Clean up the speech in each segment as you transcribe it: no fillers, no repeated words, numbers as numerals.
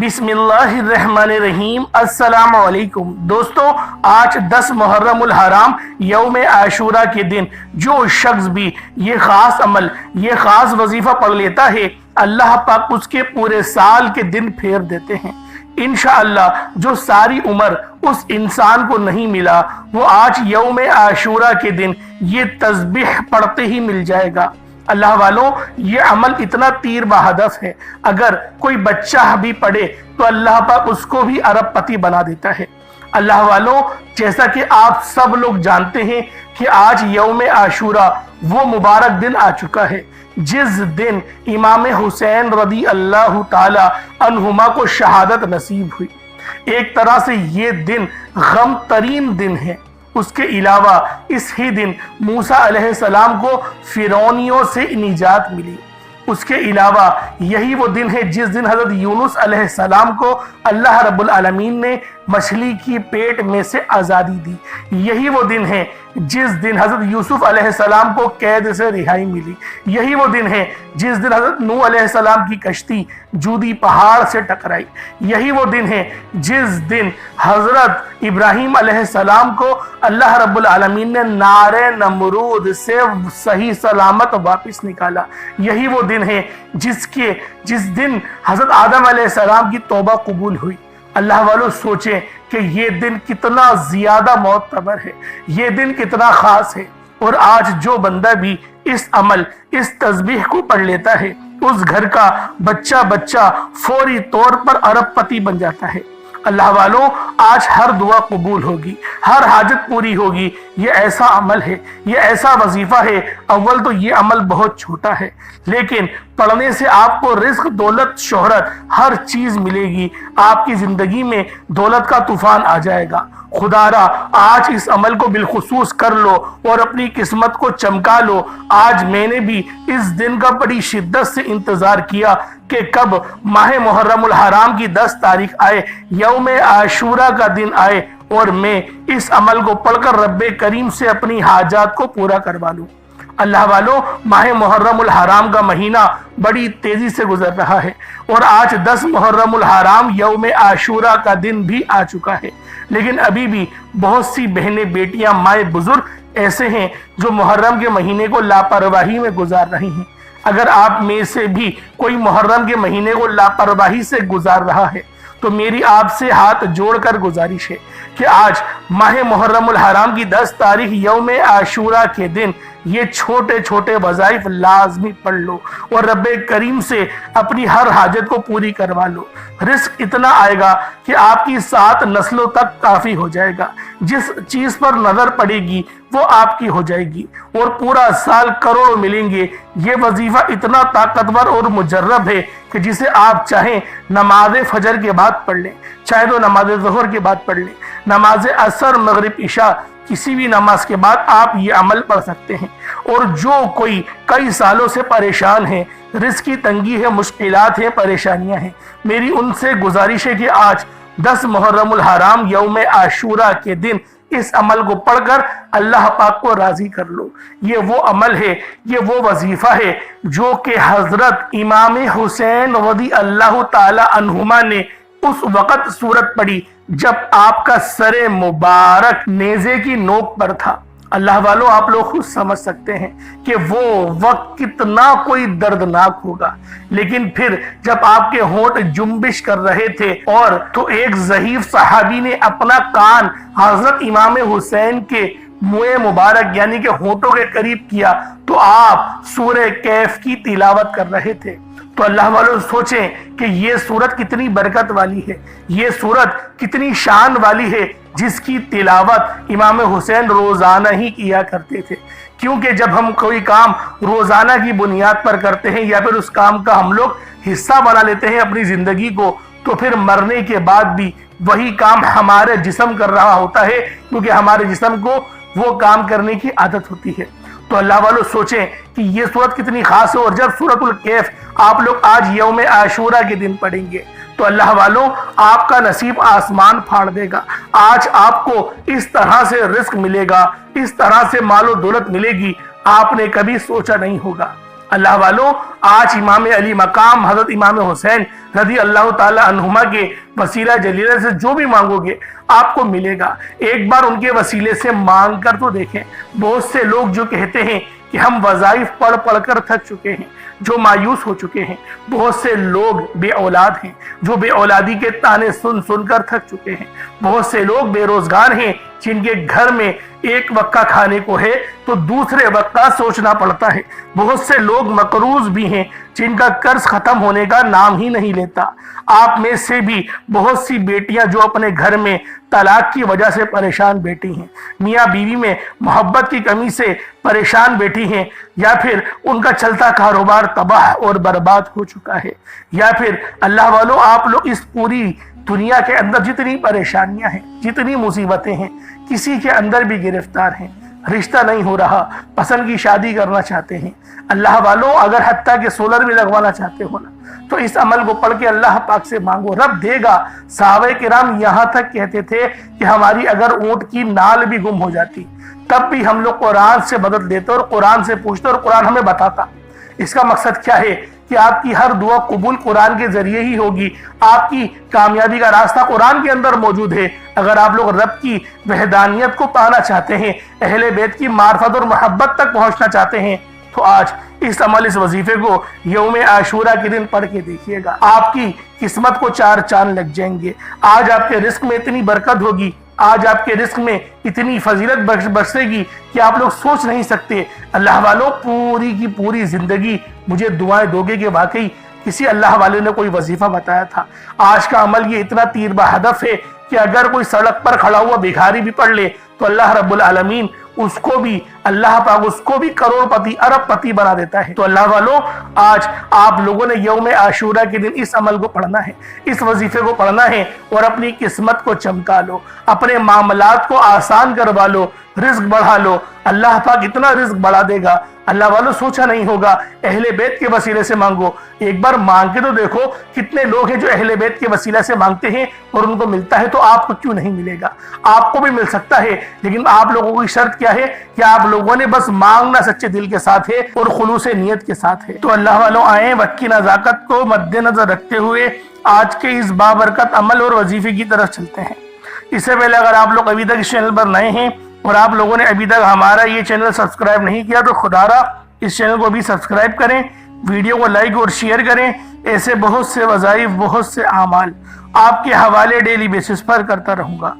बिस्मिल्लाहिर्रहमानिर्रहीम। अस्सलाम वालेकुम दोस्तों, आज 10 मुहर्रम उल हराम यौम आशूरा के दिन जो शख्स भी ये ख़ास अमल, ये ख़ास वजीफ़ा पढ़ लेता है, अल्लाह पाक उसके पूरे साल के दिन फेर देते हैं। इंशाअल्लाह जो सारी उम्र उस इंसान को नहीं मिला, वो आज यौम आशूरा के दिन ये तस्बीह पढ़ते ही मिल जाएगा। अल्लाह वालों, ये अमल इतना तीर बहदफ है, अगर कोई बच्चा भी पढ़े तो अल्लाह पाक उसको भी अरबपति बना देता है। अल्लाह वालों, जैसा कि आप सब लोग जानते हैं कि आज यौम आशूरा वो मुबारक दिन आ चुका है जिस दिन इमाम हुसैन रदी अल्लाह ताला अन्हुमा को शहादत नसीब हुई। एक तरह से ये दिन गम तरीन दिन है। उसके अलावा इस ही दिन मूसा अलैहिस्सलाम को फिरौनियों से निजात मिली। उसके अलावा यही वो दिन है जिस दिन हज़रत यूनुस अलैहिस्सलाम को अल्लाह रब्बुल आलमीन ने मछली की पेट में से आज़ादी दी। यही वो दिन है जिस दिन हज़रत यूसुफ अलैहिस्सलाम को कैद से रिहाई मिली। यही वो दिन है जिस दिन हज़रत नूह अलैहिस्सलाम की कश्ती जूदी पहाड़ से टकराई। यही वो दिन है जिस दिन हज़रत इब्राहीम अलैहिस्सलाम को अल्लाह रब्बुल आलमीन ने नारे नमरूद से सही सलामत वापस निकाला। यही वो दिन है जिस दिन हज़रत आदम अलैहिस्सलाम की तौबा कबूल हुई। अल्लाह वालों, सोचें कि ये दिन कितना ज़्यादा मोतबर है, ये दिन कितना ख़ास है। और आज जो बंदा भी इस अमल, इस तस्बीह को पढ़ लेता है, उस घर का बच्चा बच्चा फौरी तौर पर अरबपति बन जाता है। अल्लाह वालों, आज हर दुआ कबूल होगी, हर हाजत पूरी होगी। ये ऐसा अमल है, ये ऐसा वजीफा है। अव्वल तो ये अमल बहुत छोटा है, लेकिन पढ़ने से आपको रिस्क, दौलत, शोहरत हर चीज मिलेगी। आपकी जिंदगी में दौलत का तूफान आ जाएगा। खुदारा आज इस अमल को बिलखुसूस कर लो और अपनी किस्मत को चमका लो। आज मैंने भी इस दिन का बड़ी शिद्दत से इंतजार किया कि कब माह मुहर्रम उल हराम की 10 तारीख आए, यौम आशूरा का दिन आए और मैं इस अमल को पढ़कर रब्बे करीम से अपनी हाजात को पूरा करवा लूं। अल्लाह वालों, माह मुहर्रम उल हराम का महीना बड़ी तेजी से गुजर रहा है और आज 10 मुहर्रम उल हराम यौम आशूरा का दिन भी आ चुका है। लेकिन अभी भी बहुत सी बहनें, बेटियां, माए, बुजुर्ग ऐसे हैं जो मुहर्रम के महीने को लापरवाही में गुजार रही हैं। अगर आप में से भी कोई मुहर्रम के महीने को लापरवाही से गुजार रहा है तो मेरी आपसे हाथ जोड़कर गुजारिश है कि आज माह मुहर्रम उल हराम की 10 तारीख यौम आशूरा के दिन ये छोटे छोटे वज़ाइफ लाजमी पढ़ लो और रब्बे करीम से अपनी हर हाजत को पूरी करवा लो। रिस्क इतना आएगा कि आपकी 7 नस्लों तक काफ़ी हो जाएगा। जिस चीज़ पर नज़र पड़ेगी वो आपकी हो जाएगी और पूरा साल करोड़ मिलेंगे। ये वजीफा इतना ताकतवर और मुजर्रब है कि जिसे आप चाहें नमाज फजर के बाद पढ़ लें, चाहे तो नमाज ज़ोहर के बाद पढ़ लें, नमाज असर, मगरिब, इशा, किसी भी नमाज के बाद आप ये अमल पढ़ सकते हैं। और जो कोई कई सालों से परेशान है, रिस्क की तंगी है, मुश्किलात हैं, परेशानियां हैं, मेरी उनसे गुजारिश है कि आज 10 मुहर्रम उल हराम यौम आशूरा के दिन इस अमल को पढ़कर अल्लाह पाक को राजी कर लो। ये वो अमल है, ये वो वजीफा है जो कि हजरत इमाम हुसैन रदी अल्लाह ताला अन्हुमा ने उस वक़्त सूरत पढ़ी जब आपका सरे मुबारक नेज़े की नोक पर था। अल्लाह वालों, आप लोग खुद समझ सकते हैं कि वो वक्त कितना कोई दर्दनाक होगा। लेकिन फिर जब आपके होंठ जुम्बिश कर रहे थे और तो एक ज़हीफ सहाबी ने अपना कान हजरत इमाम हुसैन के मुँह मुबारक यानी कि होंठों के करीब किया तो आप सूरह कैफ की तिलावत कर रहे थे। तो अल्लाह वालों, सोचें कि ये सूरत कितनी बरकत वाली है, ये सूरत कितनी शान वाली है जिसकी तिलावत इमाम हुसैन रोज़ाना ही किया करते थे। क्योंकि जब हम कोई काम रोज़ाना की बुनियाद पर करते हैं या फिर उस काम का हम लोग हिस्सा बना लेते हैं अपनी ज़िंदगी को, तो फिर मरने के बाद भी वही काम हमारे जिस्म कर रहा होता है, क्योंकि हमारे जिस्म को वो काम करने की आदत होती है। तो अल्लाह वालों, सोचें कि ये सूरत कितनी खास है। और जब सूरतुल कैफ आप लोग आज यौम आशूरा के दिन पढ़ेंगे तो अल्लाह वालों, आपका नसीब आसमान फाड़ देगा। आज आपको इस तरह से रिस्क मिलेगा, इस तरह से मालो दौलत मिलेगी, आपने कभी सोचा नहीं होगा। अल्लाह वालों, आज इमाम अली मकाम हजरत इमाम हुसैन रज़ी अल्लाह ताला अन्हुमा के वसीला जलीला से जो भी मांगोगे आपको मिलेगा। एक बार उनके वसीले से मांग कर तो देखें। बहुत से लोग जो कहते हैं कि हम वज़ाइफ पढ़ पढ़ कर थक चुके हैं, जो मायूस हो चुके हैं। बहुत से लोग बे औलाद हैं, जो बे औलादी के ताने सुन सुन कर थक चुके हैं। बहुत से लोग बेरोजगार हैं, जिनके घर में एक वक्त का खाने को है तो दूसरे वक्त का सोचना पड़ता है। बहुत से लोग मकरूज भी हैं, जिनका कर्ज खत्म होने का नाम ही नहीं लेता। आप में से भी बहुत सी बेटियां जो अपने घर में तलाक की वजह से परेशान बैठी हैं, मियाँ बीवी में मोहब्बत की कमी से परेशान बैठी हैं, या फिर उनका चलता कारोबार तबाह और बर्बाद हो चुका है, या फिर अल्लाह वालों आप लोग इस पूरी दुनिया के अंदर जितनी परेशानियां हैं, जितनी मुसीबतें हैं, किसी के अंदर भी गिरफ्तार हैं, रिश्ता नहीं हो रहा, पसंद की शादी करना चाहते हैं। अल्लाह वालों, अगर हत्ता के सोलर भी लगवाना चाहते हो ना, तो इस अमल को पढ़ के अल्लाह पाक से मांगो, रब देगा। सहाबे किराम यहाँ तक कहते थे कि हमारी अगर ऊंट की नाल भी गुम हो जाती तब भी हम लोग कुरान से मदद लेते और कुरान से पूछते और कुरान हमें बताता। इसका मकसद क्या है कि आपकी हर दुआ कबूल कुरान के जरिए ही होगी। आपकी कामयाबी का रास्ता कुरान के अंदर मौजूद है। अगर आप लोग रब की वहदानियत को पाना चाहते हैं, अहले बैत की मार्फत और मोहब्बत तक पहुंचना चाहते हैं, तो आज इस अमल, इस वजीफे को यौम आशूरा के दिन पढ़ के देखिएगा। आपकी किस्मत को चार चांद लग जाएंगे। आज आपके रिस्क में इतनी बरकत होगी, आज आपके रिस्क में इतनी फजीलत बरसेगी कि आप लोग सोच नहीं सकते। अल्लाह वालों, पूरी की पूरी जिंदगी मुझे दुआएं दोगे कि वाकई किसी अल्लाह वाले ने कोई वजीफा बताया था। आज का अमल ये इतना तीर बहदफ है कि अगर कोई सड़क पर खड़ा हुआ भिखारी भी पढ़ ले तो अल्लाह रब्बुल आलमीन उसको भी, अल्लाह पाक उसको भी करोड़पति अरबपति बना देता है। तो अल्लाह वालों, आज आप लोगों ने यौम आशूरा के दिन इस अमल को पढ़ना है, इस वजीफे को पढ़ना है और अपनी किस्मत को चमका लो, अपने मामलात को आसान करवा लो, रिज्क बढ़ा लो। अल्लाह पाक इतना रिज्क बढ़ा देगा, अल्लाह वालों सोचा नहीं होगा। अहले बैत के वसीले से मांगो, एक बार मांग के तो देखो। कितने लोग हैं जो अहले बैत के वसीले से मांगते हैं और उनको मिलता है, तो आपको क्यों नहीं मिलेगा? आपको भी मिल सकता है, लेकिन आप लोगों की शर्त क्या है कि आप लोगों ने बस मांगना सच्चे दिल के साथ है और खुलूस नियत के साथ है। तो अल्लाह वालों, आए वक्त की नजाकत को मद्देनजर रखते हुए आज के इस बाबरकत अमल और वजीफे की तरफ चलते हैं। इससे पहले अगर आप लोग अभी तक इस चैनल पर नए हैं और आप लोगों ने अभी तक हमारा ये चैनल सब्सक्राइब नहीं किया, तो खुदारा इस चैनल को भी सब्सक्राइब करें, वीडियो को लाइक और शेयर करें। ऐसे बहुत से वज़ाइफ, बहुत से आमाल आपके हवाले डेली बेसिस पर करता रहूँगा।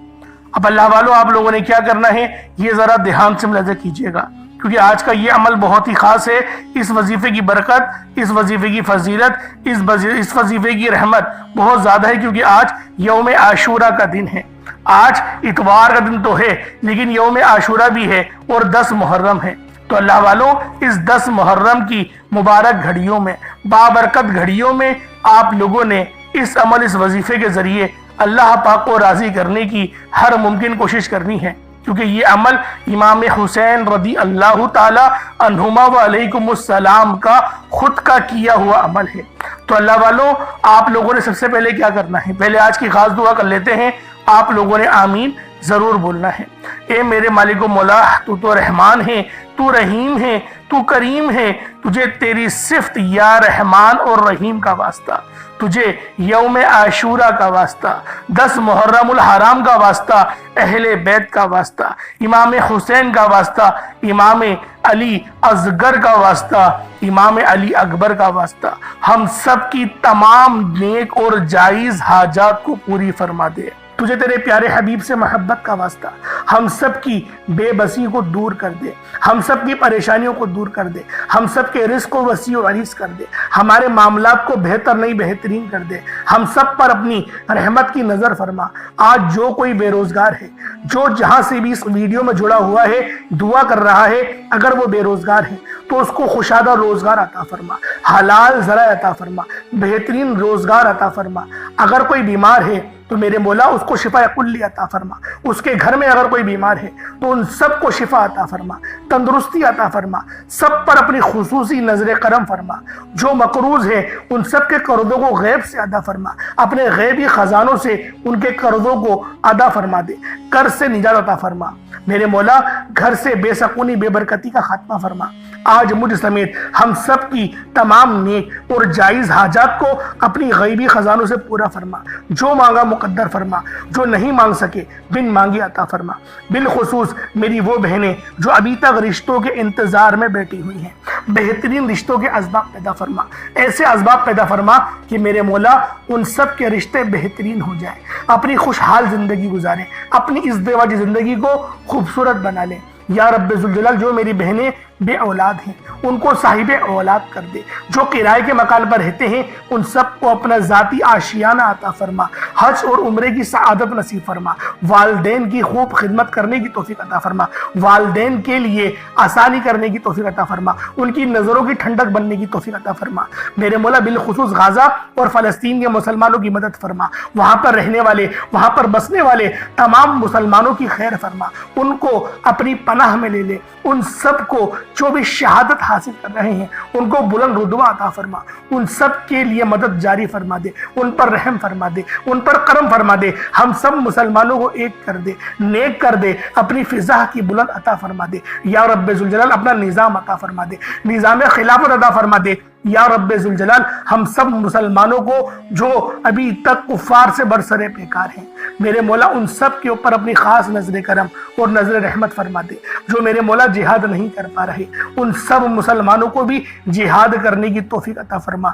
अब अल्लाह वालों, आप लोगों ने क्या करना है ये ज़रा ध्यान से मुलाज़ा कीजिएगा, क्योंकि आज का ये अमल बहुत ही ख़ास है। इस वजीफे की बरकत, इस वजीफे की फजीलत, इस वजीफे की रहमत बहुत ज़्यादा है, क्योंकि आज यौम आशूरा का दिन है। आज इतवार का दिन तो है, लेकिन यौम आशूरा भी है और 10 मुहर्रम है। तो अल्लाह वालों, इस 10 मुहर्रम की मुबारक घड़ियों में, बाबरकत घड़ियों में आप लोगों ने इस अमल, इस वजीफे के जरिए अल्लाह पाक को राज़ी करने की हर मुमकिन कोशिश करनी है, क्योंकि ये अमल इमाम हुसैन रज़ी अल्लाह ताला अन्हुमा व अलैकुमुस्सलाम का खुद का किया हुआ अमल है। तो अल्लाह वालों, आप लोगों ने सबसे पहले क्या करना है, पहले आज की खास दुआ कर लेते हैं। आप लोगों ने आमीन जरूर बोलना है। ए मेरे मालिक मौला, तू तो रहमान है, तू रहीम है, तू करीम है, तुझे तेरी सिफ्त या रहमान और रहीम का वास्ता, तुझे यौम आशूरा का वास्ता, 10 मुहर्रमुल हराम का वास्ता, अहले बैत का वास्ता, इमाम हुसैन का वास्ता, इमाम अली असगर का वास्ता, इमाम अली अकबर का वास्ता, हम सब की तमाम नेक और जायज़ हाजात को पूरी फरमा दे। तुझे तेरे प्यारे हबीब से मोहब्बत का वास्ता, हम सब की बेबसी को दूर कर दे, हम सब की परेशानियों को दूर कर दे, हम सब के रिस्क को वसी और अरीस कर दे, हमारे मामलात को बेहतर नहीं बेहतरीन कर दे, हम सब पर अपनी रहमत की नज़र फरमा। आज जो कोई बेरोजगार है, जो जहाँ से भी इस वीडियो में जुड़ा हुआ है, दुआ कर रहा है, अगर वो बेरोजगार है तो उसको खुशादा रोजगार अता फरमा, हलाल ज़रा अता फरमा, बेहतरीन रोजगार अता फरमा। अगर कोई बीमार है तो मेरे मौला उसको शिफा कुल्ली अता फरमा। उसके घर में अगर कोई बीमार है तो उन सबको शिफा अता फरमा, तंदुरुस्ती अता फरमा, सब पर अपनी खुसूसी नजर करम फरमा। जो मकरूज है उन सब के कर्जों को गैब से अदा फरमा, अपने गैबी खजानों से उनके कर्जों को अदा फरमा दे, कर्ज से निजात अता फरमा। میرے مولا گھر سے بے سکونی بے برکتی کا خاتمہ فرما۔ آج مجھ سمیت ہم سب کی تمام نیک اور جائز حاجات کو اپنی غیبی خزانوں سے پورا فرما۔ جو مانگا مقدر فرما، جو نہیں مانگ سکے بن مانگی عطا فرما۔ بالخصوص میری وہ بہنیں جو ابھی تک رشتوں کے انتظار میں بیٹھی ہوئی ہیں، بہترین رشتوں کے اسباب پیدا فرما، ایسے اسباب پیدا فرما کہ میرے مولا ان سب کے رشتے بہترین ہو جائیں، اپنی خوشحال زندگی گزاریں، اپنی ازدواجی زندگی کو خوبصورت بنا لیں۔ یا رب ذوالجلال جو میری بہنیں بے اولاد ہیں ان کو صاحب اولاد کر دے، جو کرائے کے مکان پر رہتے ہیں ان سب کو اپنا ذاتی آشیانہ عطا فرما، حج اور عمرے کی سعادت نصیب فرما، والدین کی خوب خدمت کرنے کی توفیق عطا فرما، والدین کے لیے آسانی کرنے کی توفیق عطا فرما، ان کی نظروں کی ٹھنڈک بننے کی توفیق عطا فرما۔ میرے مولا بالخصوص غزہ اور فلسطین کے مسلمانوں کی مدد فرما، وہاں پر رہنے والے، وہاں پر بسنے والے تمام مسلمانوں کی خیر فرما، ان کو اپنی پناہ میں لے لے، ان سب کو جو بھی شہادت حاصل کر رہے ہیں ان کو بلند رتبہ عطا فرما، ان سب کے لیے مدد جاری فرما دے، ان پر رحم فرما دے، ان پر کرم فرما دے، ہم سب مسلمانوں کو ایک کر دے، نیک کر دے، اپنی فضا کی بلند عطا فرما دے۔ یا رب ذوالجلال اپنا نظام عطا فرما دے، نظام خلافت عطا فرما دے۔ یا رب ذوالجلال ہم سب مسلمانوں کو جو ابھی تک کفار سے برسرے پیکار ہیں میرے مولا ان سب کے اوپر اپنی خاص نظر کرم اور نظر رحمت فرما دے۔ جو میرے مولا جہاد نہیں کر پا رہے ان سب مسلمانوں کو بھی جہاد کرنے کی توفیق عطا فرما،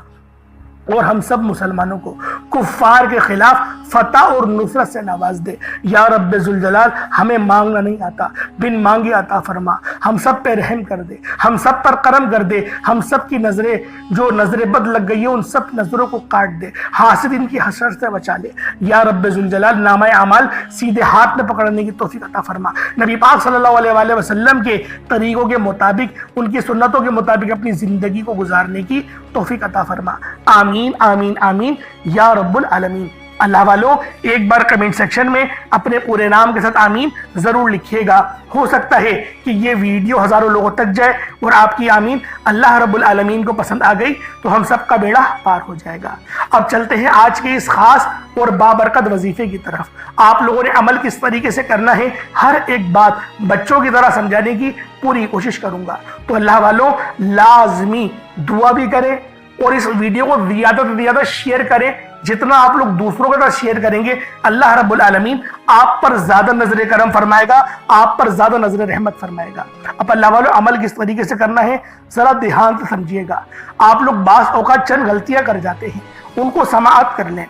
اور ہم سب مسلمانوں کو کفار کے خلاف فتح اور نصرت سے نواز دے۔ یا رب ذوالجلال ہمیں مانگنا نہیں آتا، بن مانگے عطا فرما، ہم سب پہ رحم کر دے، ہم سب پر کرم کر دے، ہم سب کی نظریں جو نظر بد لگ گئی ہیں ان سب نظروں کو کاٹ دے، حاسدین کی حسرت سے بچا لے۔ یا رب ذوالجلال نامہ اعمال سیدھے ہاتھ میں پکڑنے کی توفیق عطا فرما، نبی پاک صلی اللہ علیہ وآلہ وسلم کے طریقوں کے مطابق، ان کی سنتوں کے مطابق اپنی زندگی کو گزارنے کی توفیق عطا فرما۔ آمین آمین آمین یا رب العالمین۔ اللہ والو ایک بار کمنٹ سیکشن میں اپنے پورے نام کے ساتھ آمین ضرور لکھیے گا، ہو سکتا ہے کہ یہ ویڈیو ہزاروں لوگوں تک جائے اور آپ کی آمین اللہ رب العالمین کو پسند آ گئی تو ہم سب کا بیڑا پار ہو جائے گا۔ اب چلتے ہیں آج کے اس خاص اور بابرکت وظیفے کی طرف۔ آپ لوگوں نے عمل کس طریقے سے کرنا ہے ہر ایک بات بچوں کی طرح سمجھانے کی پوری کوشش کروں گا، تو اللہ والو لازمی دعا بھی کریں اور اس ویڈیو کو زیادہ سے زیادہ شیئر کریں۔ جتنا آپ لوگ دوسروں کے ساتھ شیئر کریں گے اللہ رب العالمین آپ پر زیادہ نظر کرم فرمائے گا، آپ پر زیادہ نظر رحمت فرمائے گا۔ اب اللہ والو عمل کس طریقے سے کرنا ہے ذرا دھیان سے سمجھیے گا۔ آپ لوگ بعض اوقات چند غلطیاں کر جاتے ہیں، ان کو سماعت کر لیں۔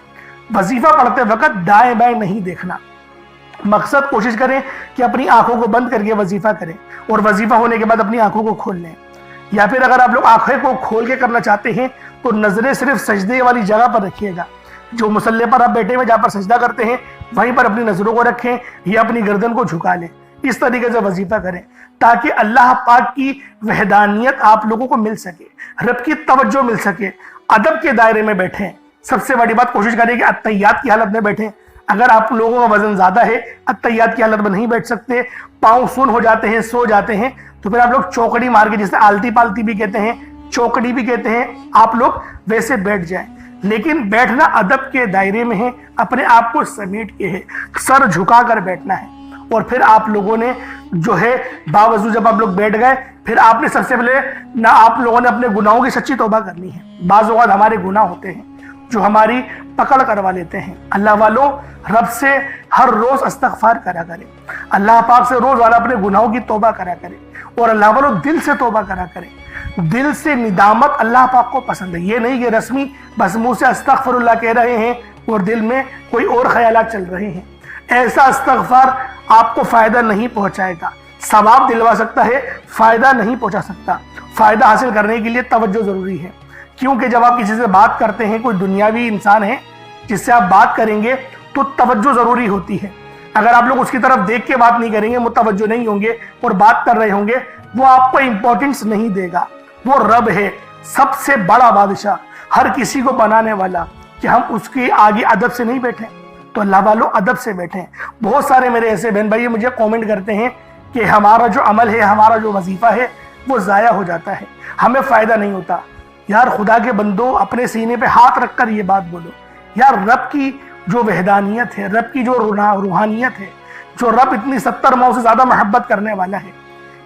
وظیفہ پڑھتے وقت دائیں بائیں نہیں دیکھنا، مقصد کوشش کریں کہ اپنی آنکھوں کو بند کر کے وظیفہ کریں اور وظیفہ ہونے کے بعد اپنی آنکھوں کو کھول لیں، یا پھر اگر آپ لوگ آنکھیں کو کھول کے کرنا چاہتے ہیں تو نظریں صرف سجدے والی جگہ پر رکھیے گا، جو مصلی پر آپ بیٹھے ہوئے جہاں پر سجدہ کرتے ہیں وہیں پر اپنی نظروں کو رکھیں یا اپنی گردن کو جھکا لیں۔ اس طریقے سے وظیفہ کریں تاکہ اللہ پاک کی وحدانیت آپ لوگوں کو مل سکے، رب کی توجہ مل سکے۔ ادب کے دائرے میں بیٹھیں، سب سے بڑی بات کوشش کریں کہ اتحیات کی حالت میں بیٹھیں۔ اگر آپ لوگوں کا وزن زیادہ ہے اتحیات کی حالت میں نہیں بیٹھ سکتے، پاؤں سن ہو جاتے ہیں، سو جاتے ہیں، تو پھر آپ لوگ چوکڑی مار کے، جسے آلتی پالتی بھی کہتے ہیں، چوکڑی بھی کہتے ہیں، آپ لوگ ویسے بیٹھ جائیں۔ لیکن بیٹھنا ادب کے دائرے میں ہے، اپنے آپ کو سمیٹ کے ہے، سر جھکا کر بیٹھنا ہے۔ اور پھر آپ لوگوں نے جو ہے باوضو جب آپ لوگ بیٹھ گئے پھر آپ نے سب سے پہلے نہ آپ لوگوں نے اپنے گناہوں کی سچی توبہ کرنی ہے۔ بعض اوقات ہمارے گناہ ہوتے ہیں جو ہماری پکڑ کروا لیتے ہیں۔ اللہ والوں رب سے ہر روز استغفار کرا کرے، اللہ پاک سے روز والا اپنے گناہوں کی توبہ کرا کرے، اور اللہ والوں دل سے توبہ کرا کرے۔ دل سے ندامت اللہ پاک کو پسند ہے، یہ نہیں کہ رسمی بس منہ سے استغفر اللہ کہہ رہے ہیں اور دل میں کوئی اور خیالات چل رہے ہیں۔ ایسا استغفار آپ کو فائدہ نہیں پہنچائے گا، ثواب دلوا سکتا ہے، فائدہ نہیں پہنچا سکتا۔ فائدہ حاصل کرنے کے لیے توجہ ضروری ہے، کیونکہ جب آپ کسی سے بات کرتے ہیں، کوئی دنیاوی انسان ہے جس سے آپ بات کریں گے تو توجہ ضروری ہوتی ہے۔ اگر آپ لوگ اس کی طرف دیکھ کے بات نہیں کریں گے، متوجہ نہیں ہوں گے اور بات کر رہے ہوں گے، وہ آپ کو امپورٹنس نہیں دے گا۔ وہ رب ہے، سب سے بڑا بادشاہ، ہر کسی کو بنانے والا، کہ ہم اس کے آگے ادب سے نہیں بیٹھیں۔ تو اللہ والوں ادب سے بیٹھیں۔ بہت سارے میرے ایسے بہن بھائی مجھے کومنٹ کرتے ہیں کہ ہمارا جو عمل ہے، ہمارا جو وظیفہ ہے وہ ضائع ہو جاتا ہے، ہمیں فائدہ نہیں ہوتا۔ یار خدا کے بندو، اپنے سینے پہ ہاتھ رکھ کر یہ بات بولو، یار رب کی جو وحدانیت ہے، رب کی جو روحانیت ہے، जो रब इतनी 70 माओं से ज्यादा मोहब्बत करने वाला है,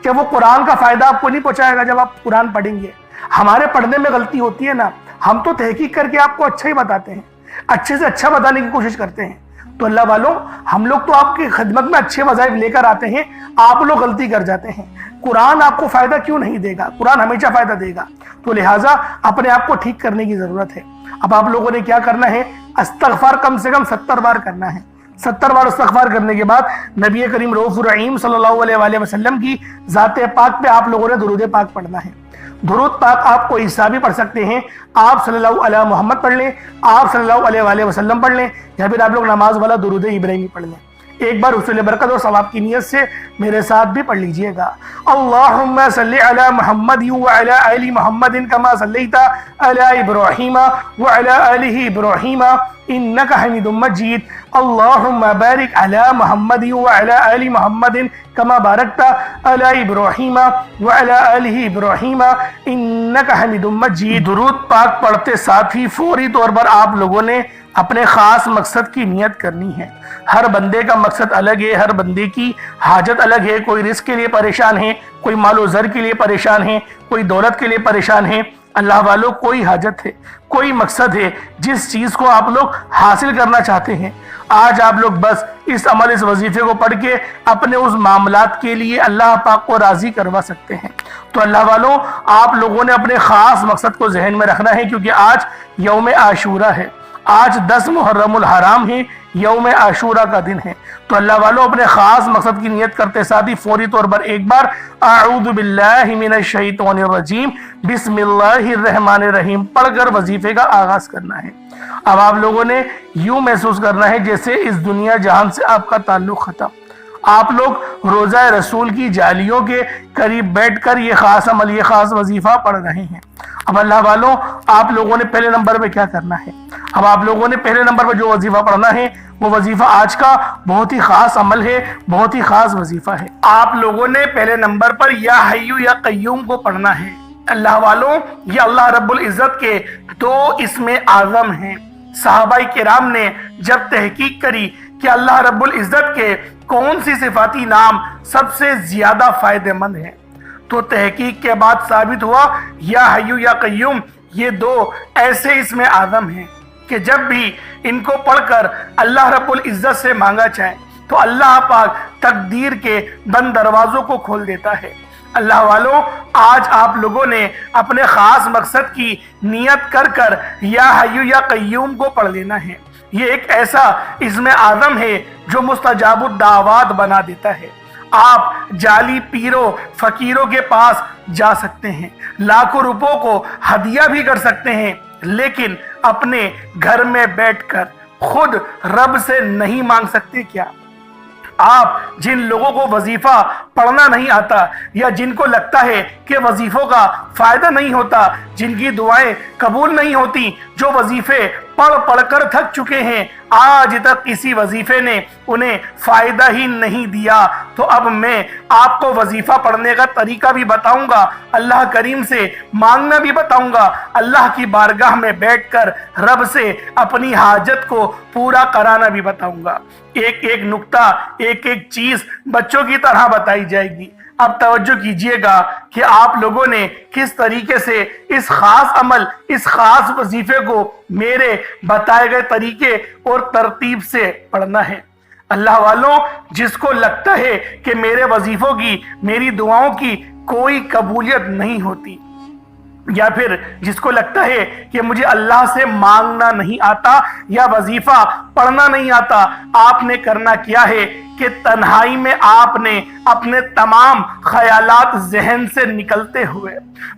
कि वो कुरान का फायदा आपको नहीं पहुंचाएगा जब आप कुरान पढ़ेंगे। हमारे पढ़ने में गलती होती है ना, हम तो तहकीक करके आपको अच्छा ही बताते हैं, अच्छे से अच्छा बताने की कोशिश करते हैं। तो अल्लाह वालों, हम लोग तो आपकी खिदमत में अच्छे वज़ाइफ लेकर आते हैं, आप लोग गलती कर जाते हैं। कुरान आपको फायदा क्यों नहीं देगा? कुरान हमेशा फायदा देगा। तो लिहाजा अपने आप को ठीक करने की जरूरत है। अब आप लोगों ने क्या करना है? इस्तग़फ़ार कम से कम 70 बार करना है। 70 बार इस्तग़फ़ार करने के बाद नबी करीम रऊफ़ुर रहीम सल्लल्लाहु अलैहि वसल्लम की ज़ाते पाक पे आप लोगों ने दुरूद पाक पढ़ना है। दुरूद पाक आपको ईसा भी पढ़ सकते हैं, आप सल्लल्लाहु अलैहि मोहम्मद पढ़ लें, आप सल्लल्लाहु अलैहि वसल्लम पढ़ लें, या फिर आप लोग नमाज वाला दुरूद इब्राहिमी पढ़ लें। एक बार हुसूल बरकत और सवाब की नियत से मेरे साथ भी पढ़ लीजिएगा। अल्लाहुम्मा सल्लि अला मुहम्मद व अला आलि मुहम्मदिन कमा सल्लैता अला इब्राहीम व अला आलि इब्राहीम इन्नका हमीदुम मजीद। अल्लाहुम्मा बारिक अला मुहम्मद व अला आलि मुहम्मदिन कमा बारकता अला इब्राहीम व अला आलि इब्राहीम इन्नका हमीदुम मजीद। दुरूद पाक पढ़ते साथ ही फौरी तौर पर आप लोगों ने अपने खास मकसद की नियत करनी है। हर बंदे का मकसद अलग है, हर बंदे की हाजत अलग है। कोई रिस्क के लिए परेशान है, कोई मालो ज़र के लिए परेशान है, कोई दौलत के लिए परेशान है। अल्लाह वालों, कोई हाजत है, कोई मकसद है जिस चीज़ को आप लोग हासिल करना चाहते हैं। आज आप लोग बस इस अमल, इस वजीफे को पढ़ के अपने उस मामलात के लिए अल्लाह पाक को राज़ी करवा सकते हैं। तो अल्लाह वालों, आप लोगों ने अपने ख़ास मकसद को जहन में रखना है, क्योंकि आज यौम आशूरा है, आज 10 मुहर्रमुल हराम है, यौम आशूरा का दिन है। तो अल्लाह वालों, अपने खास मकसद की नियत करते साथ ही फौरी तौर पर एक बार अऊज़ु बिल्लाहि मिनश शैतानिर रजीम बिस्मिल्लाहिर रहमानिर रहीम पढ़कर वजीफे का आगाज करना है। अब आप लोगों ने यूं महसूस करना है जैसे इस दुनिया जहान से आपका ताल्लुक खत्म। आप लोग रोज़ा रसूल की जालियों के करीब बैठकर ये खास अमल, ये खास वजीफा पढ़ रहे हैं। अब अल्लाह वालों, आप लोगों ने पहले नंबर पे क्या करना है? अब आप लोगों ने पहले नंबर पर जो वजीफा पढ़ना है, वो वजीफा आज का बहुत ही खास अमल है, बहुत ही खास वजीफा है। आप लोगों ने पहले नंबर पर या हय्यू या कय्यूम को पढ़ना है। अल्लाह वालों, ये अल्लाह रब्बुल इज़्ज़त के 2 इसमें आज़म हैं। सहाबाई किराम ने जब तहकीक करी कि अल्लाह रब्बुल इज़्ज़त के कौन सी सिफाती नाम सबसे ज्यादा फायदेमंद है, तो तहकीक के बाद साबित हुआ या हय्यू या कय्यूम ये 2 ऐसे इसमें आज़म हैं कि जब भी इनको पढ़कर अल्लाह रब्बुल इज़्ज़त से मांगा जाए तो अल्लाह पाक तकदीर के बंद दरवाज़ों को खोल देता है। अल्लाह वालों, आज आप लोगों ने अपने ख़ास मकसद की नियत कर कर या हय्यू या कय्यूम को पढ़ लेना है। ये एक ऐसा इसमें आज़म है जो मुस्तजाबुद दावात बना देता है। आप जाली पीरों फकीरों के पास जा सकते हैं, लाखों रुपयों को हदिया भी कर सकते हैं, लेकिन अपने घर में बैठकर खुद रब से नहीं मांग सकते क्या? आप जिन लोगों को वजीफा पढ़ना नहीं आता या जिनको लगता है कि वजीफों का फायदा नहीं होता, जिनकी दुआएं कबूल नहीं होती, जो वजीफे पढ़ पढ़कर थक चुके हैं, आज तक किसी वजीफे ने उन्हें फायदा ही नहीं दिया, तो अब मैं आपको वजीफा पढ़ने का तरीका भी बताऊंगा, अल्लाह करीम से मांगना भी बताऊंगा, अल्लाह की बारगाह में बैठकर रब से अपनी हाजत को पूरा कराना भी बताऊंगा। एक एक नुक्ता, एक एक चीज बच्चों की तरह बताई जाएगी। अब तवज्जो कीजिएगा कि आप लोगों ने किस तरीके से इस खास अमल, इस खास वजीफे को मेरे बताए गए तरीके और तरतीब से पढ़ना है। अल्लाह वालों, जिसको लगता है कि मेरे वजीफों की, मेरी दुआओं की कोई कबूलियत नहीं होती, या फिर जिसको लगता है कि मुझे अल्लाह से मांगना नहीं आता या वजीफा पढ़ना नहीं आता, आपने करना क्या है कि तन्हाई में आपने अपने तमाम ख्यालात जहन से निकलते हुए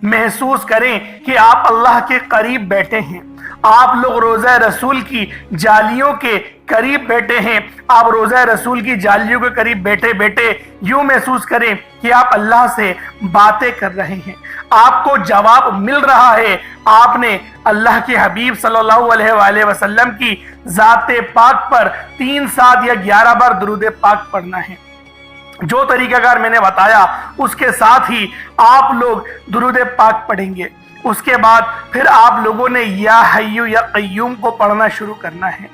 महसूस करें कि आप अल्लाह के करीब बैठे हैं। आप लोग रोज़ा रसूल की जालियों के करीब बैठे हैं। आप रोज़ा रसूल की जालियों के करीब बैठे बैठे यूं महसूस करें कि आप अल्लाह से बातें कर रहे हैं, आपको जवाब मिल रहा है। आपने अल्लाह के हबीब सल्लल्लाहु अलैहि वसल्लम की ज़ाते पाक पर 3, 7 या 11 बार दुरूद पाक पढ़ना है। जो तरीकाकार मैंने बताया उसके साथ ही आप लोग दुरूद पाक पढ़ेंगे। उसके बाद फिर आप लोगों ने या हय्यू या कय्यूम को पढ़ना शुरू करना है।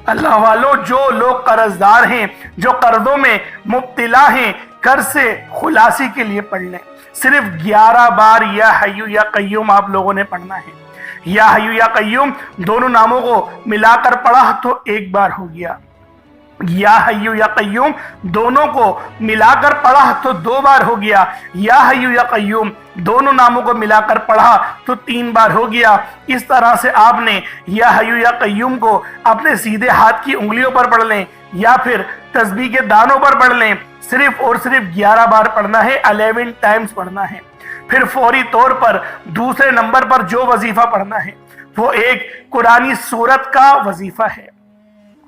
اللہ والوں، جو لوگ قرضدار ہیں، جو قرضوں میں مبتلا ہیں، قرض سے خلاصی کے لیے پڑھ لیں۔ صرف 11 بار یا حیو یا قیوم آپ لوگوں نے پڑھنا ہے۔ یا حیو یا قیوم دونوں ناموں کو ملا کر پڑھا تو ایک بار ہو گیا، یا حیو یا قیوم دونوں کو ملا کر پڑھا تو 2 بار ہو گیا، یا حیو یا قیوم دونوں ناموں کو ملا کر پڑھا تو 3 بار ہو گیا۔ اس طرح سے آپ نے یا حیو یا قیوم کو اپنے سیدھے ہاتھ کی انگلیوں پر پڑھ لیں یا پھر تسبیح کے دانوں پر پڑھ لیں۔ صرف اور صرف 11 بار پڑھنا ہے، 11 ٹائمز پڑھنا ہے۔ پھر فوری طور پر دوسرے نمبر پر جو وظیفہ پڑھنا ہے وہ ایک قرآنی سورت کا وظیفہ ہے۔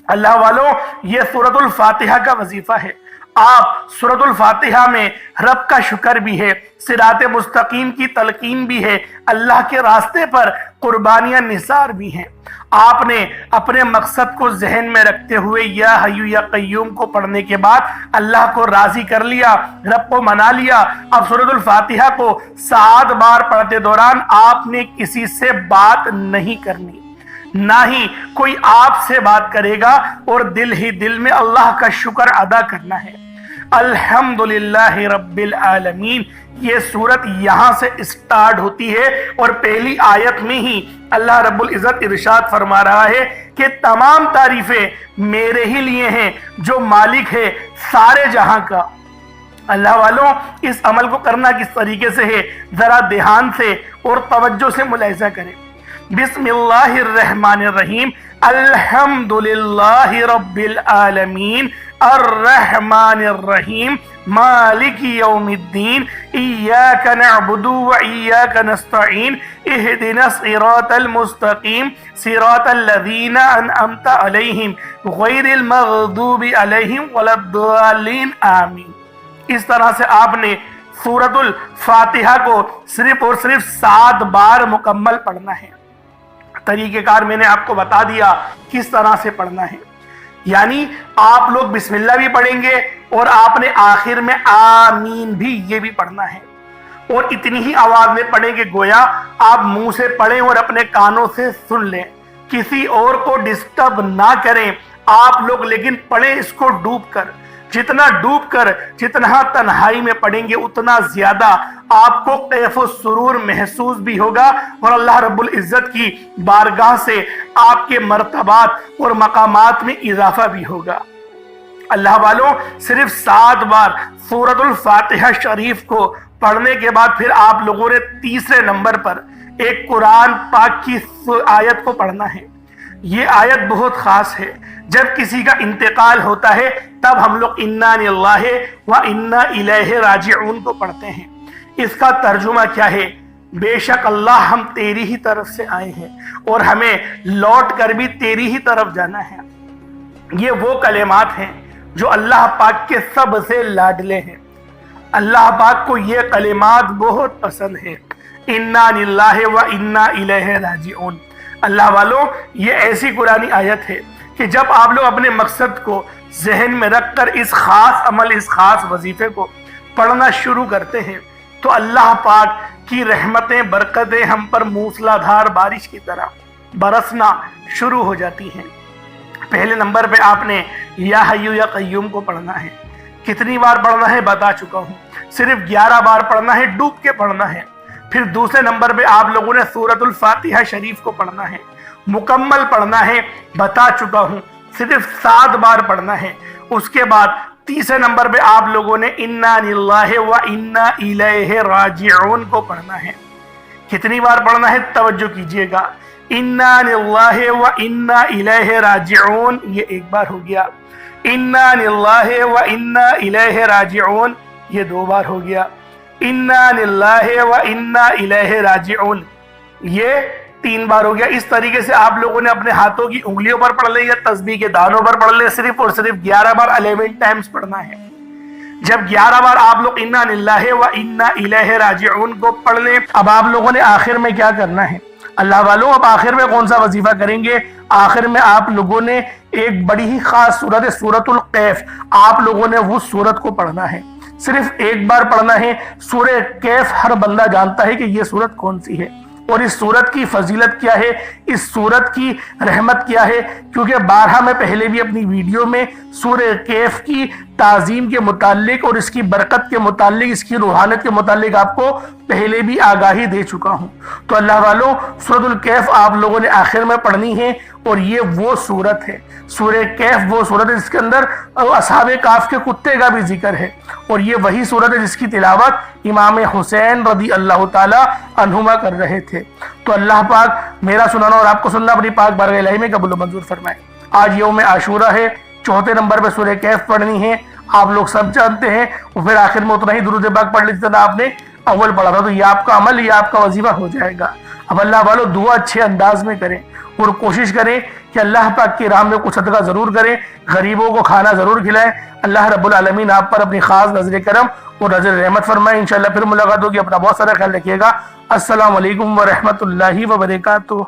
اللہ والوں، یہ سورۃ الفاتحہ کا وظیفہ ہے۔ آپ سورۃ الفاتحہ میں رب کا شکر بھی ہے، صراط مستقیم کی تلقین بھی ہے، اللہ کے راستے پر قربانیاں نثار بھی ہیں۔ آپ نے اپنے مقصد کو ذہن میں رکھتے ہوئے یا حیو یا قیوم کو پڑھنے کے بعد اللہ کو راضی کر لیا، رب کو منا لیا۔ اب سورۃ الفاتحہ کو 7 بار پڑھتے دوران آپ نے کسی سے بات نہیں کرنی، نہ ہی کوئی آپ سے بات کرے گا، اور دل ہی دل میں اللہ کا شکر ادا کرنا ہے۔ الحمدللہ رب العالمین، یہ سورت یہاں سے اسٹارٹ ہوتی ہے، اور پہلی آیت میں ہی اللہ رب العزت ارشاد فرما رہا ہے کہ تمام تعریفیں میرے ہی لیے ہیں جو مالک ہے سارے جہاں کا۔ اللہ والوں، اس عمل کو کرنا کس طریقے سے ہے ذرا دھیان سے اور توجہ سے ملاحظہ کریں۔ بسم اللہ الرحمن الرحیم، الحمدللہ رب العالمین الرحمن الرحیم مالک یوم الدین ایاک نعبد و ایاک نستعین اہدنا الصراط المستقیم صراط الذین انعمت علیہم غیر المغضوب علیہم ولا الضالین آمین۔ اس طرح سے آپ نے سورۃ الفاتحہ کو صرف اور صرف 7 بار مکمل پڑھنا ہے۔ طریقہ کار میں نے آپ کو بتا دیا کس طرح سے پڑھنا ہے، یعنی آپ لوگ بسم اللہ بھی پڑھیں گے اور آپ نے آخر میں آمین بھی یہ بھی پڑھنا ہے، اور اتنی ہی آواز میں پڑھیں گے گویا آپ منہ سے پڑھیں اور اپنے کانوں سے سن لیں، کسی اور کو ڈسٹرب نہ کریں آپ لوگ، لیکن پڑھیں اس کو ڈوب کر۔ جتنا ڈوب کر، جتنا تنہائی میں پڑھیں گے اتنا زیادہ آپ کو کیف و سرور محسوس بھی ہوگا، اور اللہ رب العزت کی بارگاہ سے آپ کے مرتبات اور مقامات میں اضافہ بھی ہوگا۔ اللہ والوں، صرف 7 بار سورۃ الفاتحہ شریف کو پڑھنے کے بعد پھر آپ لوگوں نے تیسرے نمبر پر ایک قرآن پاک کی آیت کو پڑھنا ہے۔ یہ آیت بہت خاص ہے۔ جب کسی کا انتقال ہوتا ہے تب ہم لوگ انا للہ و انا الیہ راجعون کو پڑھتے ہیں۔ اس کا ترجمہ کیا ہے؟ بے شک اللہ ہم تیری ہی طرف سے آئے ہیں اور ہمیں لوٹ کر بھی تیری ہی طرف جانا ہے۔ یہ وہ کلمات ہیں جو اللہ پاک کے سب سے لاڈلے ہیں۔ اللہ پاک کو یہ کلمات بہت پسند ہے، انا للہ و انا الیہ راجعون۔ اللہ والوں، یہ ایسی قرآنی آیت ہے کہ جب آپ لوگ اپنے مقصد کو ذہن میں رکھ کر اس خاص عمل، اس خاص وظیفے کو پڑھنا شروع کرتے ہیں تو اللہ پاک کی رحمتیں، برکتیں ہم پر موسلا دھار بارش کی طرح برسنا شروع ہو جاتی ہیں۔ پہلے نمبر پہ آپ نے یا حیو یا قیوم کو پڑھنا ہے۔ کتنی بار پڑھنا ہے بتا چکا ہوں، صرف 11 بار پڑھنا ہے، ڈوب کے پڑھنا ہے۔ پھر دوسرے نمبر پہ آپ لوگوں نے سورۃ الفاتحہ شریف کو پڑھنا ہے، مکمل پڑھنا ہے، بتا چکا ہوں، صرف 7 بار پڑھنا ہے۔ اس کے بعد تیسرے نمبر پہ آپ لوگوں نے انا للہ و انا الیہ راجعون کو پڑھنا ہے۔ کتنی بار پڑھنا ہے توجہ کیجئے گا، انا للہ و انا الیہ راجعون یہ ایک بار ہو گیا، انا للہ و انا الیہ راجعون یہ 2 بار ہو گیا، انا للہ و انا الیہ راجعون یہ 3 بار ہو گیا۔ اس طریقے سے آپ لوگوں نے اپنے ہاتھوں کی انگلیوں پر پڑھ لیں یا تسبیح کے دانوں پر پڑھ لیں، صرف اور صرف 11 بار 11 ٹائمز پڑھنا ہے۔ جب 11 بار آپ لوگ انا للہ و انا الیہ راجعون کو پڑھ لیں، اب آپ لوگوں نے آخر میں کیا کرنا ہے؟ اللہ والوں، اب آخر میں کون سا وظیفہ کریں گے؟ آخر میں آپ لوگوں نے ایک بڑی ہی خاص سورت، سورۃ الکہف، آپ لوگوں نے وہ سورت کو پڑھنا ہے۔ صرف ایک بار پڑھنا ہے۔ سورہ کہف ہر بندہ جانتا ہے کہ یہ سورت کون سی ہے، اور اس صورت کی فضیلت کیا ہے، اس صورت کی رحمت کیا ہے، کیونکہ بارہا میں پہلے بھی اپنی ویڈیو میں سورہ کہف کی تعظیم کے متعلق اور اس کی برکت کے متعلق، اس کی روحانیت کے متعلق آپ کو پہلے بھی آگاہی دے چکا ہوں۔ تو اللہ والوں، سورۃ الکہف آپ لوگوں نے آخر میں پڑھنی ہے، اور یہ وہ صورت ہے، سورہ کہف وہ صورت ہے جس کے اندر اصحاب کہف کے کتے کا بھی ذکر ہے، اور یہ وہی صورت ہے جس کی تلاوت امام حسین رضی اللہ تعالی عنہما کر رہے تھے۔ تو اللہ پاک میرا سنانا اور آپ کو سننا اپنی پاک بارگاہ الہی میں قبول و منظور فرمائے۔ آج یوم عاشورہ ہے، چوتھے نمبر پہ سورہ کہف پڑھنی ہے، آپ لوگ سب جانتے ہیں، اور پھر آخر میں اتنا ہی درود پاک پڑھ لیتے تھا آپ نے اول پڑھا تھا، تو یہ آپ کا عمل، یہ آپ کا وظیفہ ہو جائے گا۔ اب اللہ والو دعا اچھے انداز میں کریں اور کوشش کریں کہ اللہ پاک کی راہ میں کچھ صدقہ ضرور کریں، غریبوں کو کھانا ضرور کھلائیں۔ اللہ رب العالمین آپ پر اپنی خاص نظر کرم اور نظر رحمت فرمائے۔ انشاءاللہ پھر ملاقات ہوگی، اپنا بہت سارا خیال رکھیے گا۔ السلام علیکم ورحمۃ اللہ وبرکاتہ۔